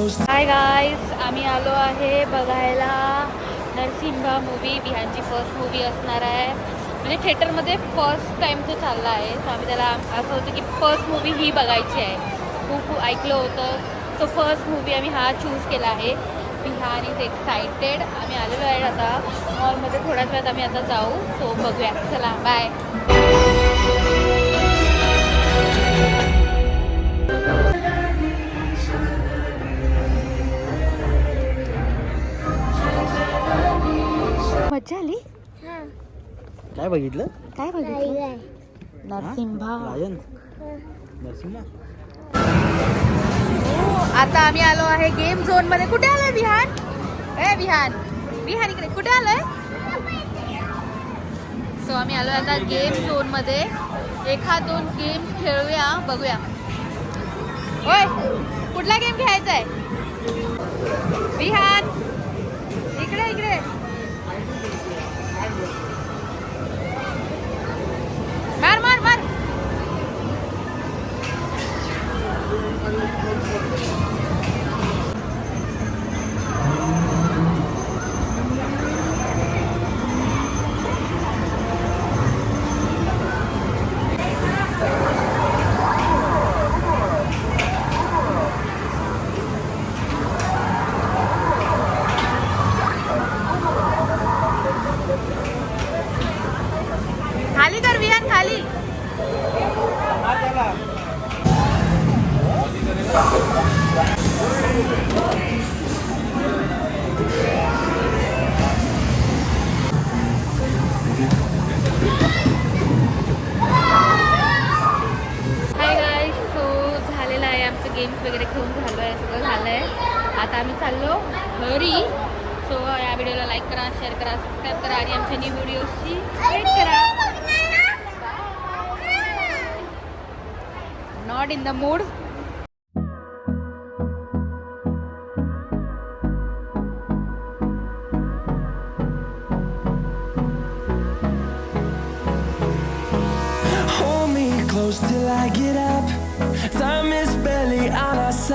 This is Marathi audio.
हाय गाईज, आम्ही आलो आहे बघायला नरसिंहा मूवी. विहानची फर्स्ट मूवी असणार आहे, म्हणजे थिएटरमध्ये फर्स्ट टाईम तो चालला आहे. सो आम्ही त्याला असं होतं की फर्स्ट मूवी ही बघायची आहे. खूप ऐकलं होतं, सो फर्स्ट मूवी आम्ही हा चूज केला आहे. Vihaan is excited. आम्ही आलेलो आहे आता मॉलमध्ये. थोड्याच वेळात आम्ही आता जाऊ. सो बघूया, चला बाय. मजा आली. काय बघितलं? काय बघितलं? नरसिंहा. लायन नरसिंहा. आता आम्ही आलो आहे गेम झोन मध्ये. कुठे आलोय विहान? विहान विहान इकडे कुठे आलोय? सो आम्ही आलोय आता गेम झोन मध्ये. एखाद दोन गेम खेळूया, बघूया. होय, कुठला गेम खेळायचा आहे? विहान इकडे इकडे. मार मार मार. खाली कर विहान, खाली. हाय गाईज, सो झालेलं आहे आमचं. गेम्स वगैरे खेळून झालो आहे, सगळं झालं आहे. आता आम्ही चाललो घरी. सो या व्हिडिओला लाईक करा, शेअर करा, सबस्क्राईब करा आणि आमच्या न्यू व्हिडिओजची वेट करा. Not in the mood. Hold me close till I get up. Time is barely on our side.